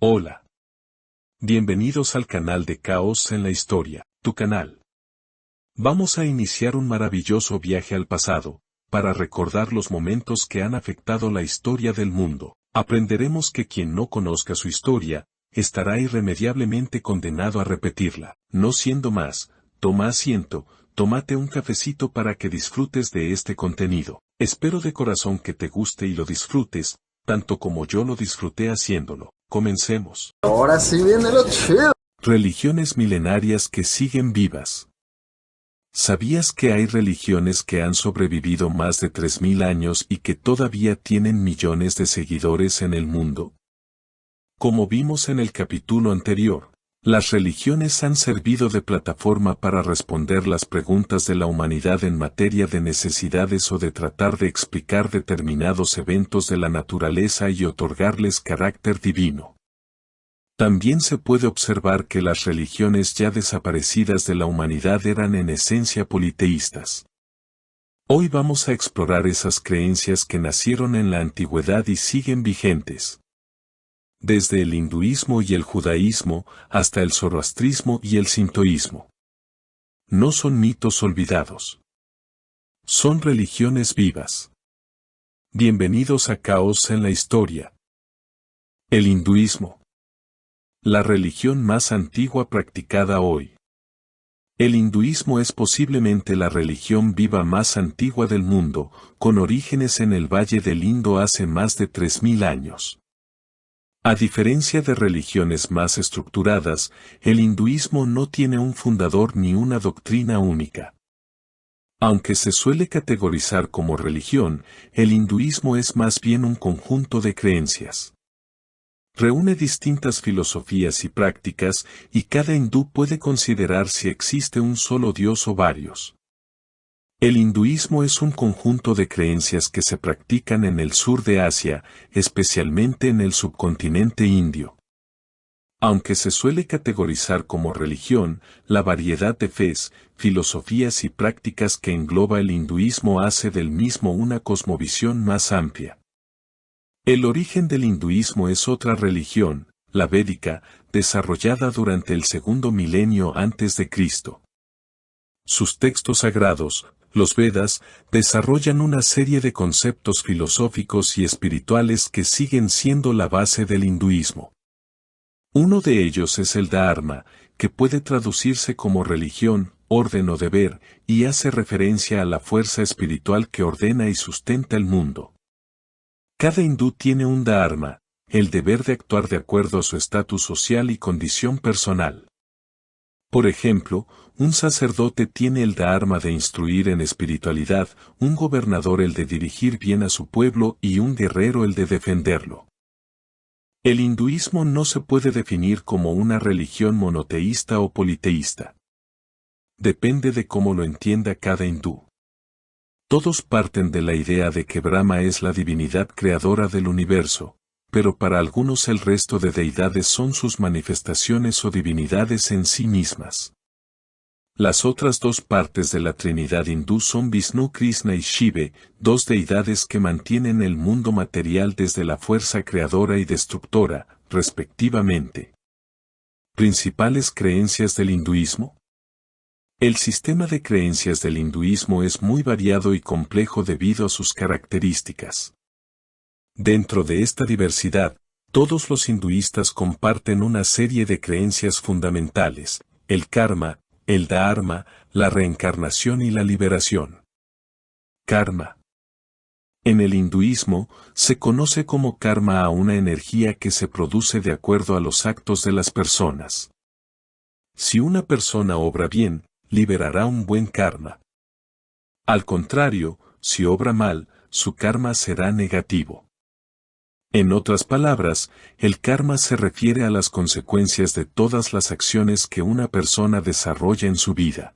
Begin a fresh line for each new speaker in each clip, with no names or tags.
Hola. Bienvenidos al canal de Caos en la Historia, tu canal. Vamos a iniciar un maravilloso viaje al pasado, para recordar los momentos que han afectado la historia del mundo. Aprenderemos que quien no conozca su historia, estará irremediablemente condenado a repetirla. No siendo más, toma asiento, tómate un cafecito para que disfrutes de este contenido. Espero de corazón que te guste y lo disfrutes, tanto como yo lo disfruté haciéndolo. Comencemos.
Ahora sí viene lo chido.
Religiones milenarias que siguen vivas. ¿Sabías que hay religiones que han sobrevivido más de 3000 años y que todavía tienen millones de seguidores en el mundo? Como vimos en el capítulo anterior, las religiones han servido de plataforma para responder las preguntas de la humanidad en materia de necesidades o de tratar de explicar determinados eventos de la naturaleza y otorgarles carácter divino. También se puede observar que las religiones ya desaparecidas de la humanidad eran en esencia politeístas. Hoy vamos a explorar esas creencias que nacieron en la antigüedad y siguen vigentes. Desde el hinduismo y el judaísmo hasta el zoroastrismo y el sintoísmo. No son mitos olvidados. Son religiones vivas. Bienvenidos a Caos en la Historia. El hinduismo. La religión más antigua practicada hoy. El hinduismo es posiblemente la religión viva más antigua del mundo, con orígenes en el Valle del Indo hace más de 3000 años. A diferencia de religiones más estructuradas, el hinduismo no tiene un fundador ni una doctrina única. Aunque se suele categorizar como religión, el hinduismo es más bien un conjunto de creencias. Reúne distintas filosofías y prácticas, y cada hindú puede considerar si existe un solo dios o varios. El hinduismo es un conjunto de creencias que se practican en el sur de Asia, especialmente en el subcontinente indio. Aunque se suele categorizar como religión, la variedad de fes, filosofías y prácticas que engloba el hinduismo hace del mismo una cosmovisión más amplia. El origen del hinduismo es otra religión, la védica, desarrollada durante el segundo milenio antes de Cristo. Sus textos sagrados, los Vedas, desarrollan una serie de conceptos filosóficos y espirituales que siguen siendo la base del hinduismo. Uno de ellos es el Dharma, que puede traducirse como religión, orden o deber, y hace referencia a la fuerza espiritual que ordena y sustenta el mundo. Cada hindú tiene un Dharma, el deber de actuar de acuerdo a su estatus social y condición personal. Por ejemplo, un sacerdote tiene el dharma de instruir en espiritualidad, un gobernador el de dirigir bien a su pueblo y un guerrero el de defenderlo. El hinduismo no se puede definir como una religión monoteísta o politeísta. Depende de cómo lo entienda cada hindú. Todos parten de la idea de que Brahma es la divinidad creadora del universo, pero para algunos el resto de deidades son sus manifestaciones o divinidades en sí mismas. Las otras dos partes de la Trinidad hindú son Vishnu, Krishna y Shiva, dos deidades que mantienen el mundo material desde la fuerza creadora y destructora, respectivamente. ¿Principales creencias del hinduismo? El sistema de creencias del hinduismo es muy variado y complejo debido a sus características. Dentro de esta diversidad, todos los hinduistas comparten una serie de creencias fundamentales: el karma, el dharma, la reencarnación y la liberación. Karma. En el hinduismo, se conoce como karma a una energía que se produce de acuerdo a los actos de las personas. Si una persona obra bien, liberará un buen karma. Al contrario, si obra mal, su karma será negativo. En otras palabras, el karma se refiere a las consecuencias de todas las acciones que una persona desarrolla en su vida.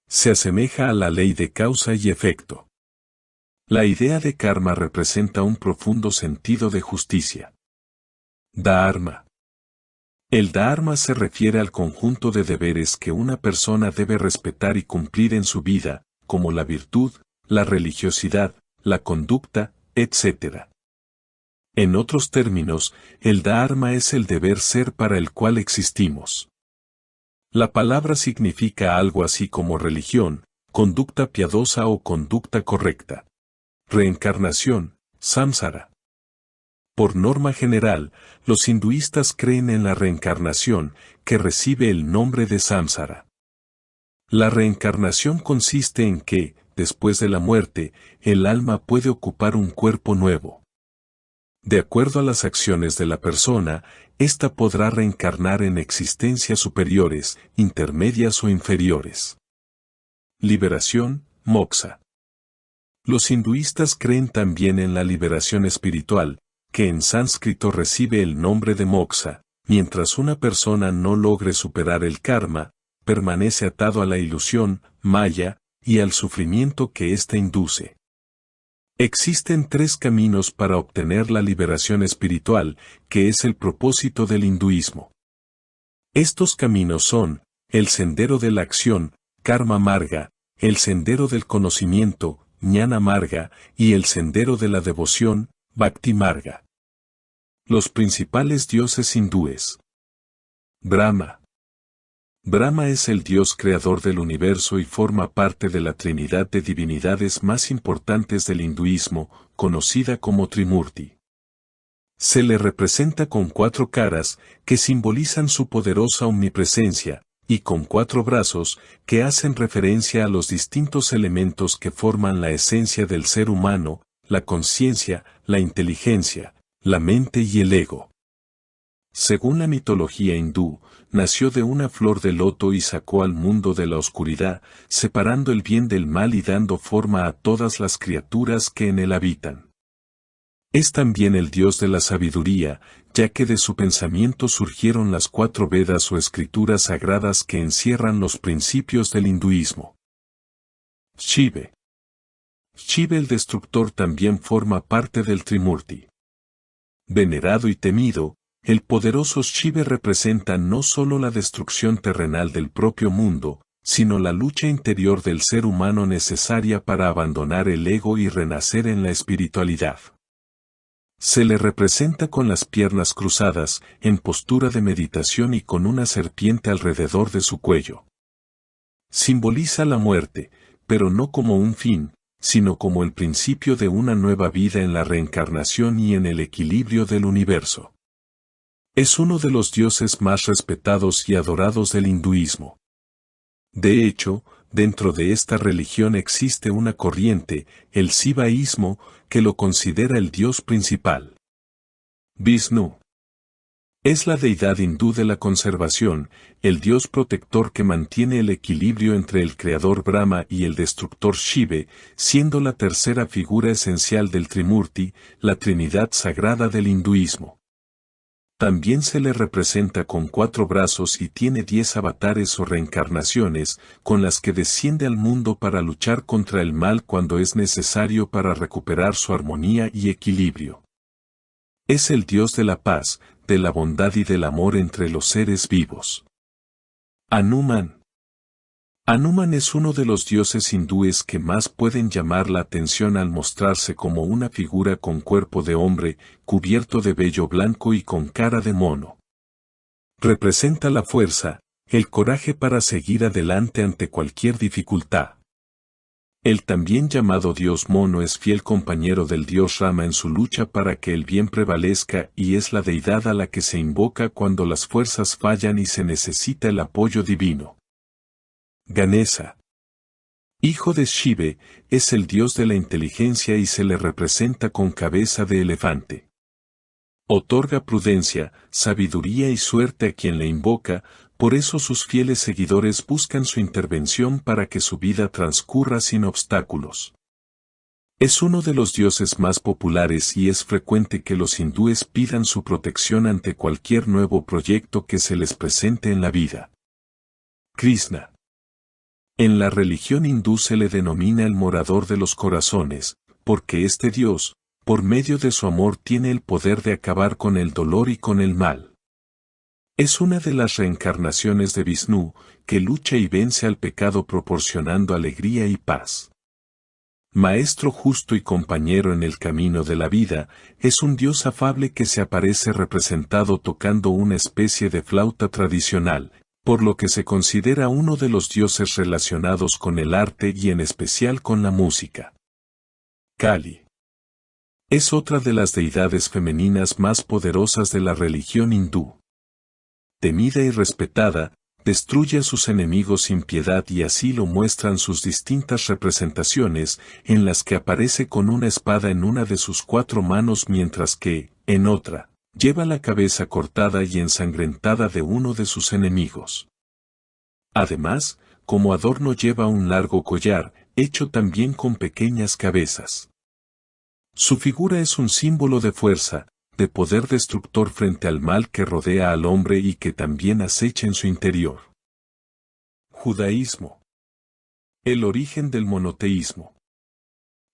Se asemeja a la ley de causa y efecto. La idea de karma representa un profundo sentido de justicia. Dharma. El dharma se refiere al conjunto de deberes que una persona debe respetar y cumplir en su vida, como la virtud, la religiosidad, la conducta, etc. En otros términos, el dharma es el deber ser para el cual existimos. La palabra significa algo así como religión, conducta piadosa o conducta correcta. Reencarnación, samsara. Por norma general, los hinduistas creen en la reencarnación, que recibe el nombre de samsara. La reencarnación consiste en que, después de la muerte, el alma puede ocupar un cuerpo nuevo. De acuerdo a las acciones de la persona, ésta podrá reencarnar en existencias superiores, intermedias o inferiores. Liberación, moksha. Los hinduistas creen también en la liberación espiritual, que en sánscrito recibe el nombre de moksha. Mientras una persona no logre superar el karma, permanece atado a la ilusión, maya, y al sufrimiento que ésta induce. Existen 3 caminos para obtener la liberación espiritual, que es el propósito del hinduismo. Estos caminos son, el sendero de la acción, karma marga, el sendero del conocimiento, jnana marga, y el sendero de la devoción, bhakti marga. Los principales dioses hindúes. Brahma. Brahma es el dios creador del universo y forma parte de la trinidad de divinidades más importantes del hinduismo, conocida como Trimurti. Se le representa con 4 caras, que simbolizan su poderosa omnipresencia, y con 4 brazos, que hacen referencia a los distintos elementos que forman la esencia del ser humano, la conciencia, la inteligencia, la mente y el ego. Según la mitología hindú, nació de una flor de loto y sacó al mundo de la oscuridad, separando el bien del mal y dando forma a todas las criaturas que en él habitan. Es también el dios de la sabiduría, ya que de su pensamiento surgieron las 4 Vedas o escrituras sagradas que encierran los principios del hinduismo. Shiva. Shiva el destructor también forma parte del Trimurti. Venerado y temido, el poderoso Shiva representa no solo la destrucción terrenal del propio mundo, sino la lucha interior del ser humano necesaria para abandonar el ego y renacer en la espiritualidad. Se le representa con las piernas cruzadas, en postura de meditación y con una serpiente alrededor de su cuello. Simboliza la muerte, pero no como un fin, sino como el principio de una nueva vida en la reencarnación y en el equilibrio del universo. Es uno de los dioses más respetados y adorados del hinduismo. De hecho, dentro de esta religión existe una corriente, el sivaísmo, que lo considera el dios principal. Vishnu. Es la deidad hindú de la conservación, el dios protector que mantiene el equilibrio entre el creador Brahma y el destructor Shiva, siendo la tercera figura esencial del Trimurti, la Trinidad Sagrada del hinduismo. También se le representa con 4 brazos y tiene 10 avatares o reencarnaciones, con las que desciende al mundo para luchar contra el mal cuando es necesario para recuperar su armonía y equilibrio. Es el dios de la paz, de la bondad y del amor entre los seres vivos. Hanuman. Hanuman es uno de los dioses hindúes que más pueden llamar la atención al mostrarse como una figura con cuerpo de hombre, cubierto de vello blanco y con cara de mono. Representa la fuerza, el coraje para seguir adelante ante cualquier dificultad. El también llamado dios mono es fiel compañero del dios Rama en su lucha para que el bien prevalezca y es la deidad a la que se invoca cuando las fuerzas fallan y se necesita el apoyo divino. Ganesha. Hijo de Shiva, es el dios de la inteligencia y se le representa con cabeza de elefante. Otorga prudencia, sabiduría y suerte a quien le invoca, por eso sus fieles seguidores buscan su intervención para que su vida transcurra sin obstáculos. Es uno de los dioses más populares y es frecuente que los hindúes pidan su protección ante cualquier nuevo proyecto que se les presente en la vida. Krishna. En la religión hindú se le denomina el morador de los corazones, porque este dios, por medio de su amor tiene el poder de acabar con el dolor y con el mal. Es una de las reencarnaciones de Vishnu, que lucha y vence al pecado proporcionando alegría y paz. Maestro justo y compañero en el camino de la vida, es un Dios afable que se aparece representado tocando una especie de flauta tradicional, por lo que se considera uno de los dioses relacionados con el arte y en especial con la música. Kali es otra de las deidades femeninas más poderosas de la religión hindú. Temida y respetada, destruye a sus enemigos sin piedad y así lo muestran sus distintas representaciones, en las que aparece con una espada en una de sus 4 manos mientras que, en otra, lleva la cabeza cortada y ensangrentada de uno de sus enemigos. Además, como adorno lleva un largo collar, hecho también con pequeñas cabezas. Su figura es un símbolo de fuerza, de poder destructor frente al mal que rodea al hombre y que también acecha en su interior. Judaísmo. El origen del monoteísmo.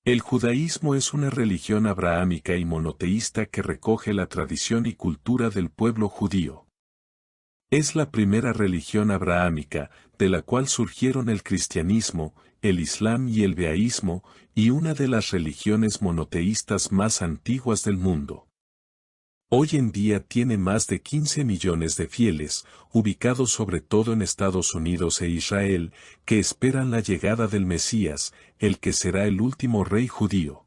El judaísmo es una religión abrahámica y monoteísta que recoge la tradición y cultura del pueblo judío. Es la primera religión abrahámica, de la cual surgieron el cristianismo, el islam y el behaísmo, y una de las religiones monoteístas más antiguas del mundo. Hoy en día tiene más de 15 millones de fieles, ubicados sobre todo en Estados Unidos e Israel, que esperan la llegada del Mesías, el que será el último rey judío.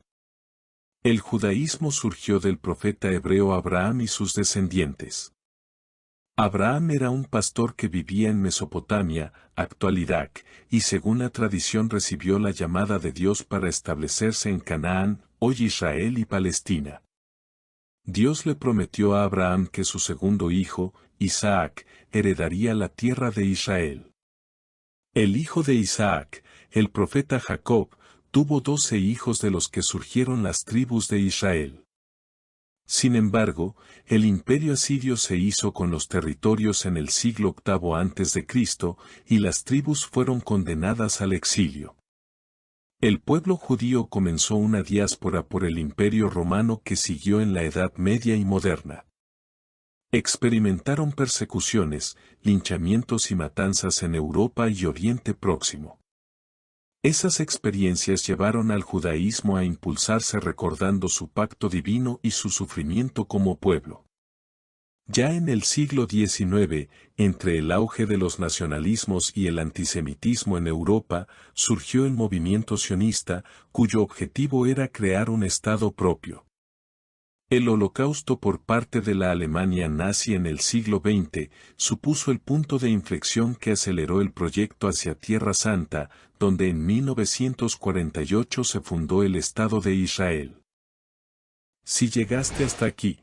El judaísmo surgió del profeta hebreo Abraham y sus descendientes. Abraham era un pastor que vivía en Mesopotamia, actual Irak, y según la tradición recibió la llamada de Dios para establecerse en Canaán, hoy Israel y Palestina. Dios le prometió a Abraham que su segundo hijo, Isaac, heredaría la tierra de Israel. El hijo de Isaac, el profeta Jacob, tuvo 12 hijos de los que surgieron las tribus de Israel. Sin embargo, el imperio asirio se hizo con los territorios en el siglo VIII a.C., y las tribus fueron condenadas al exilio. El pueblo judío comenzó una diáspora por el Imperio Romano que siguió en la Edad Media y moderna. Experimentaron persecuciones, linchamientos y matanzas en Europa y Oriente Próximo. Esas experiencias llevaron al judaísmo a impulsarse recordando su pacto divino y su sufrimiento como pueblo. Ya en el siglo XIX, entre el auge de los nacionalismos y el antisemitismo en Europa, surgió el movimiento sionista, cuyo objetivo era crear un Estado propio. El Holocausto por parte de la Alemania nazi en el siglo XX supuso el punto de inflexión que aceleró el proyecto hacia Tierra Santa, donde en 1948 se fundó el Estado de Israel. Si llegaste hasta aquí,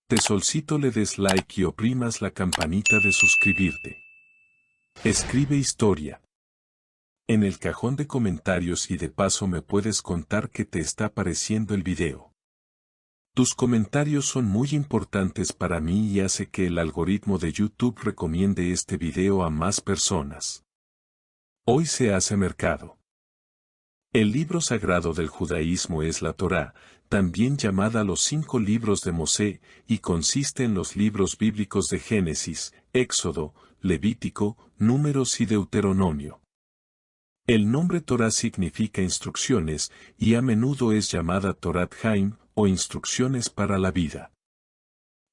te solicito le des like y oprimas la campanita de suscribirte. Escribe historia en el cajón de comentarios y de paso me puedes contar qué te está pareciendo el video. Tus comentarios son muy importantes para mí y hace que el algoritmo de YouTube recomiende este video a más personas. Hoy se hace mercado. El libro sagrado del judaísmo es la Torá, también llamada los 5 libros de Mosé, y consiste en los libros bíblicos de Génesis, Éxodo, Levítico, Números y Deuteronomio. El nombre Torá significa instrucciones, y a menudo es llamada Torat Haim, o instrucciones para la vida.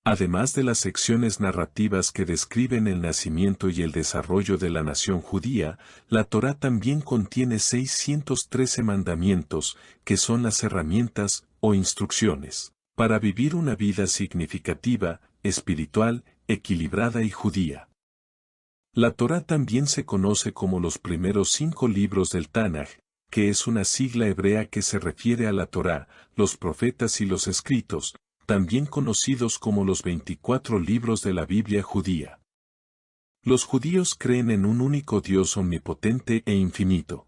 Además de las secciones narrativas que describen el nacimiento y el desarrollo de la nación judía, la Torá también contiene 613 mandamientos, que son las herramientas, o instrucciones, para vivir una vida significativa, espiritual, equilibrada y judía. La Torá también se conoce como los primeros 5 libros del Tanaj, que es una sigla hebrea que se refiere a la Torá, los profetas y los escritos, también conocidos como los 24 libros de la Biblia judía. Los judíos creen en un único Dios omnipotente e infinito.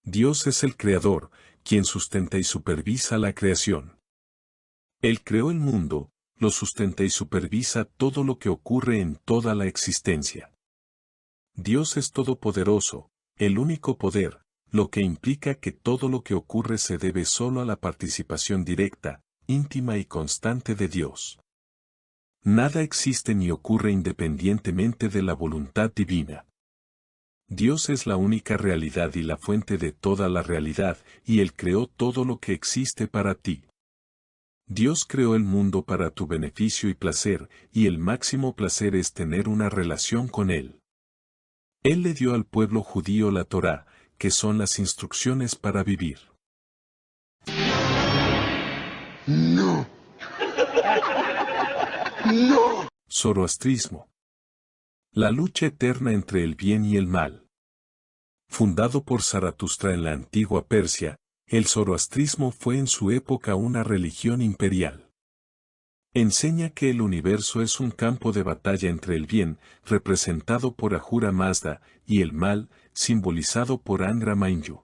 Dios es el Creador, quien sustenta y supervisa la creación. Él creó el mundo, lo sustenta y supervisa todo lo que ocurre en toda la existencia. Dios es todopoderoso, el único poder, lo que implica que todo lo que ocurre se debe solo a la participación directa, íntima y constante de Dios. Nada existe ni ocurre independientemente de la voluntad divina. Dios es la única realidad y la fuente de toda la realidad, y Él creó todo lo que existe para ti. Dios creó el mundo para tu beneficio y placer, y el máximo placer es tener una relación con Él. Él le dio al pueblo judío la Torá, que son las instrucciones para vivir.
No. No.
Zoroastrismo. La lucha eterna entre el bien y el mal. Fundado por Zaratustra en la antigua Persia, el zoroastrismo fue en su época una religión imperial. Enseña que el universo es un campo de batalla entre el bien, representado por Ahura Mazda, y el mal, simbolizado por Angra Mainyu.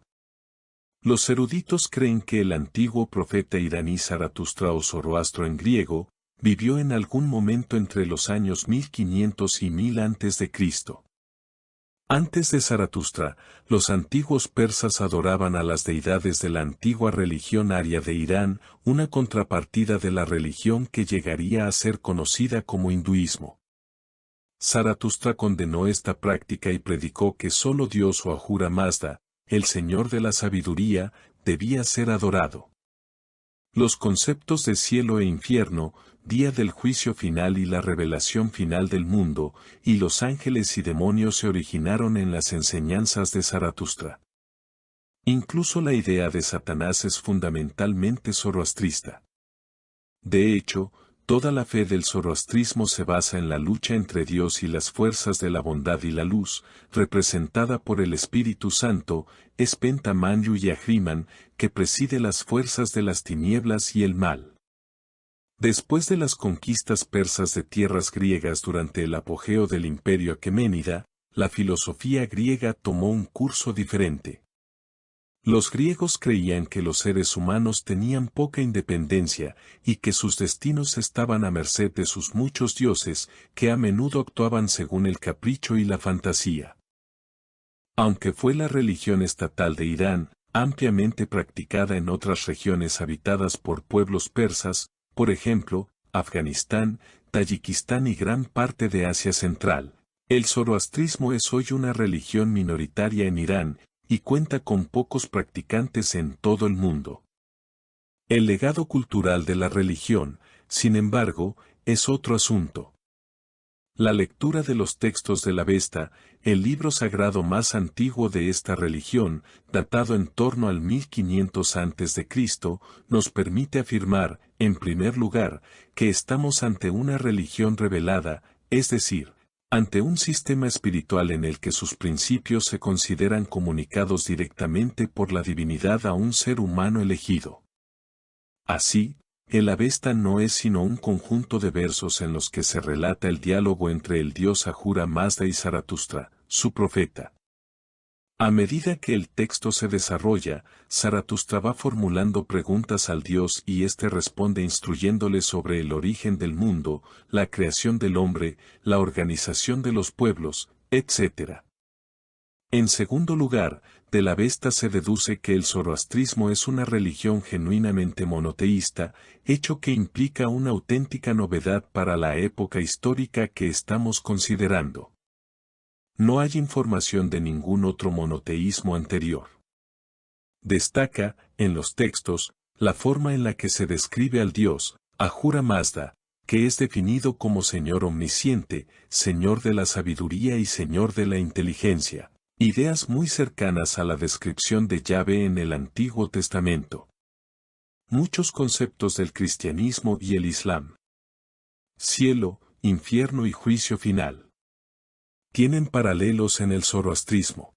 Los eruditos creen que el antiguo profeta iraní Zaratustra o Zoroastro en griego, vivió en algún momento entre los años 1500 y 1000 a.C. Antes de Zaratustra, los antiguos persas adoraban a las deidades de la antigua religión aria de Irán, una contrapartida de la religión que llegaría a ser conocida como hinduismo. Zaratustra condenó esta práctica y predicó que solo Dios o Ahura Mazda, el Señor de la sabiduría, debía ser adorado. Los conceptos de cielo e infierno, día del juicio final y la revelación final del mundo, y los ángeles y demonios se originaron en las enseñanzas de Zaratustra. Incluso la idea de Satanás es fundamentalmente zoroastrista. De hecho, toda la fe del zoroastrismo se basa en la lucha entre Dios y las fuerzas de la bondad y la luz, representada por el Espíritu Santo, Espenta Manyu y Ahriman, que preside las fuerzas de las tinieblas y el mal. Después de las conquistas persas de tierras griegas durante el apogeo del imperio aqueménida, la filosofía griega tomó un curso diferente. Los griegos creían que los seres humanos tenían poca independencia y que sus destinos estaban a merced de sus muchos dioses, que a menudo actuaban según el capricho y la fantasía. Aunque fue la religión estatal de Irán, ampliamente practicada en otras regiones habitadas por pueblos persas, por ejemplo, Afganistán, Tayikistán y gran parte de Asia Central, el zoroastrismo es hoy una religión minoritaria en Irán, y cuenta con pocos practicantes en todo el mundo. El legado cultural de la religión, sin embargo, es otro asunto. La lectura de los textos del Avesta, el libro sagrado más antiguo de esta religión, datado en torno al 1500 a.C., nos permite afirmar, en primer lugar, que estamos ante una religión revelada, es decir, ante un sistema espiritual en el que sus principios se consideran comunicados directamente por la divinidad a un ser humano elegido. Así, el Avesta no es sino un conjunto de versos en los que se relata el diálogo entre el dios Ahura Mazda y Zaratustra, su profeta. A medida que el texto se desarrolla, Zaratustra va formulando preguntas al Dios y éste responde instruyéndole sobre el origen del mundo, la creación del hombre, la organización de los pueblos, etc. En segundo lugar, de la Avesta se deduce que el zoroastrismo es una religión genuinamente monoteísta, hecho que implica una auténtica novedad para la época histórica que estamos considerando. No hay información de ningún otro monoteísmo anterior. Destaca, en los textos, la forma en la que se describe al dios, Ahura Mazda, que es definido como Señor omnisciente, Señor de la sabiduría y Señor de la inteligencia, ideas muy cercanas a la descripción de Yahvé en el Antiguo Testamento. Muchos conceptos del cristianismo y el islam, cielo, infierno y juicio final, tienen paralelos en el zoroastrismo.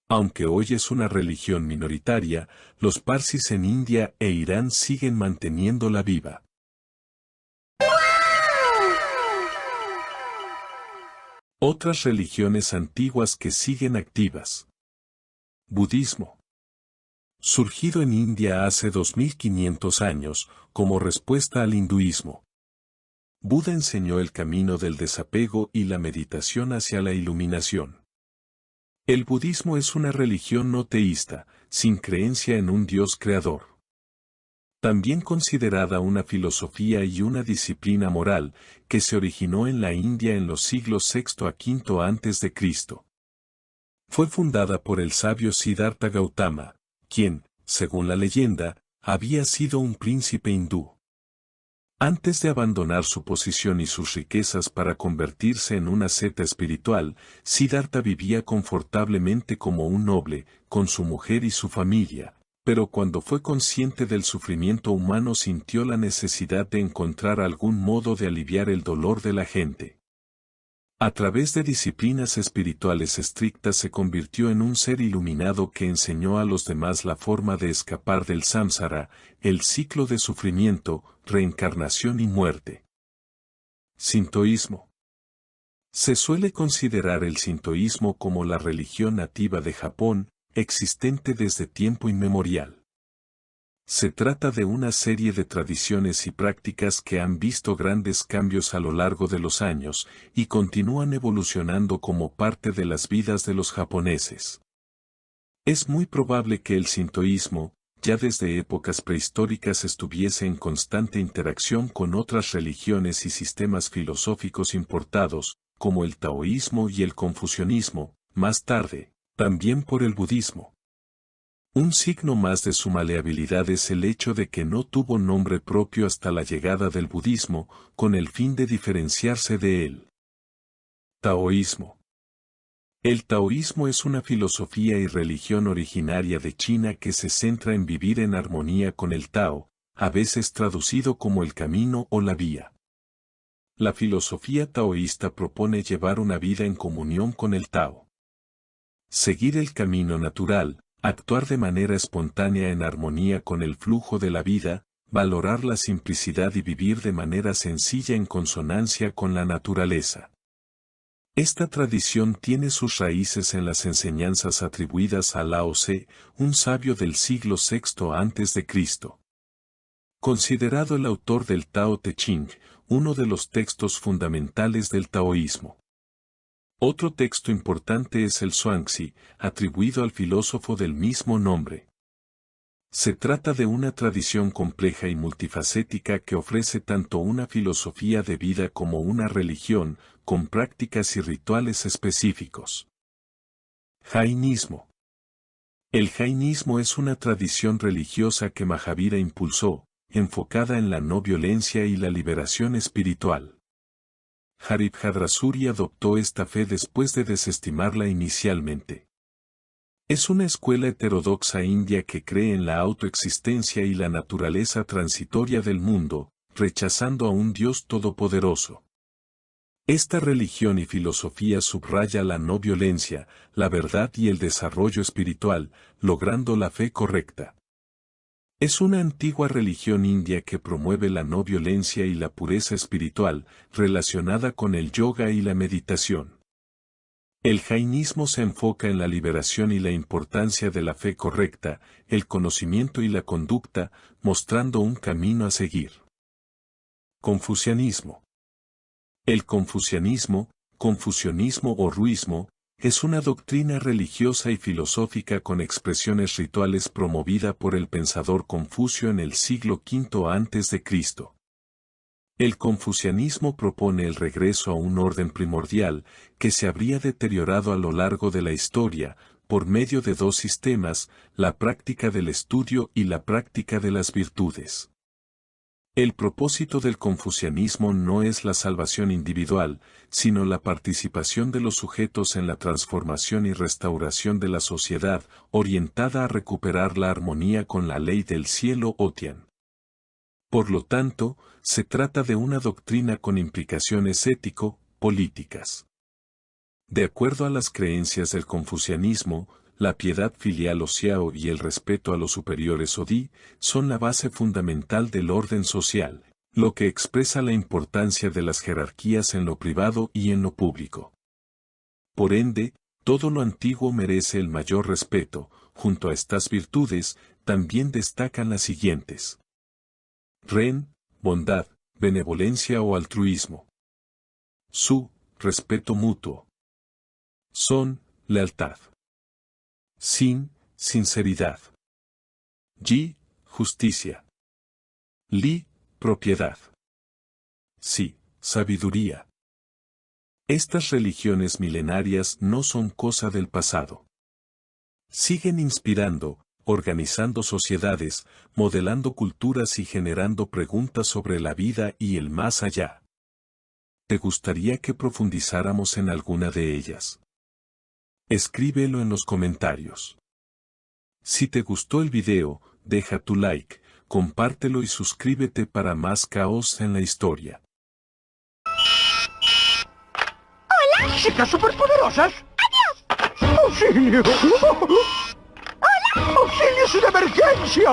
Aunque hoy es una religión minoritaria, los parsis en India e Irán siguen manteniéndola viva. Otras religiones antiguas que siguen activas. Budismo. Surgido en India hace 2500 años, como respuesta al hinduismo. Buda enseñó el camino del desapego y la meditación hacia la iluminación. El budismo es una religión no teísta, sin creencia en un Dios creador. También considerada una filosofía y una disciplina moral, que se originó en la India en los siglos VI a V a.C. Fue fundada por el sabio Siddhartha Gautama, quien, según la leyenda, había sido un príncipe hindú. Antes de abandonar su posición y sus riquezas para convertirse en una asceta espiritual, Siddhartha vivía confortablemente como un noble, con su mujer y su familia, pero cuando fue consciente del sufrimiento humano sintió la necesidad de encontrar algún modo de aliviar el dolor de la gente. A través de disciplinas espirituales estrictas se convirtió en un ser iluminado que enseñó a los demás la forma de escapar del samsara, el ciclo de sufrimiento, reencarnación y muerte. Sintoísmo. Se suele considerar el sintoísmo como la religión nativa de Japón, existente desde tiempo inmemorial. Se trata de una serie de tradiciones y prácticas que han visto grandes cambios a lo largo de los años y continúan evolucionando como parte de las vidas de los japoneses. Es muy probable que el sintoísmo, ya desde épocas prehistóricas, estuviese en constante interacción con otras religiones y sistemas filosóficos importados, como el taoísmo y el confucianismo, más tarde, también por el budismo. Un signo más de su maleabilidad es el hecho de que no tuvo nombre propio hasta la llegada del budismo, con el fin de diferenciarse de él. Taoísmo. El taoísmo es una filosofía y religión originaria de China que se centra en vivir en armonía con el Tao, a veces traducido como el camino o la vía. La filosofía taoísta propone llevar una vida en comunión con el Tao. Seguir el camino natural, actuar de manera espontánea en armonía con el flujo de la vida, valorar la simplicidad y vivir de manera sencilla en consonancia con la naturaleza. Esta tradición tiene sus raíces en las enseñanzas atribuidas a Lao Tse, un sabio del siglo VI a.C. Considerado el autor del Tao Te Ching, uno de los textos fundamentales del taoísmo. Otro texto importante es el Zhuangzi, atribuido al filósofo del mismo nombre. Se trata de una tradición compleja y multifacética que ofrece tanto una filosofía de vida como una religión, con prácticas y rituales específicos. Jainismo. El jainismo es una tradición religiosa que Mahavira impulsó, enfocada en la no violencia y la liberación espiritual. Haribhadrasuri adoptó esta fe después de desestimarla inicialmente. Es una escuela heterodoxa india que cree en la autoexistencia y la naturaleza transitoria del mundo, rechazando a un Dios todopoderoso. Esta religión y filosofía subraya la no violencia, la verdad y el desarrollo espiritual, logrando la fe correcta. Es una antigua religión india que promueve la no violencia y la pureza espiritual, relacionada con el yoga y la meditación. El jainismo se enfoca en la liberación y la importancia de la fe correcta, el conocimiento y la conducta, mostrando un camino a seguir. Confucianismo. El confucianismo o ruismo, es una doctrina religiosa y filosófica con expresiones rituales promovida por el pensador Confucio en el siglo V a.C. El confucianismo propone el regreso a un orden primordial que se habría deteriorado a lo largo de la historia, por medio de dos sistemas, la práctica del estudio y la práctica de las virtudes. El propósito del confucianismo no es la salvación individual, sino la participación de los sujetos en la transformación y restauración de la sociedad, orientada a recuperar la armonía con la ley del cielo o Tian. Por lo tanto, se trata de una doctrina con implicaciones ético-políticas. De acuerdo a las creencias del confucianismo, la piedad filial o xiao y el respeto a los superiores o di, son la base fundamental del orden social, lo que expresa la importancia de las jerarquías en lo privado y en lo público. Por ende, todo lo antiguo merece el mayor respeto. Junto a estas virtudes, también destacan las siguientes: Ren, bondad, benevolencia o altruismo. Su, respeto mutuo. Son, lealtad. Sin, sinceridad. Yi, justicia. Li, propiedad. Si, sabiduría. Estas religiones milenarias no son cosa del pasado. Siguen inspirando, organizando sociedades, modelando culturas y generando preguntas sobre la vida y el más allá. ¿Te gustaría que profundizáramos en alguna de ellas? Escríbelo en los comentarios. Si te gustó el video, deja tu like, compártelo y suscríbete para más caos en la historia.
¡Chicas superpoderosas! ¡Adiós! ¡Auxilio! ¡Hola! ¡Auxilio es una emergencia!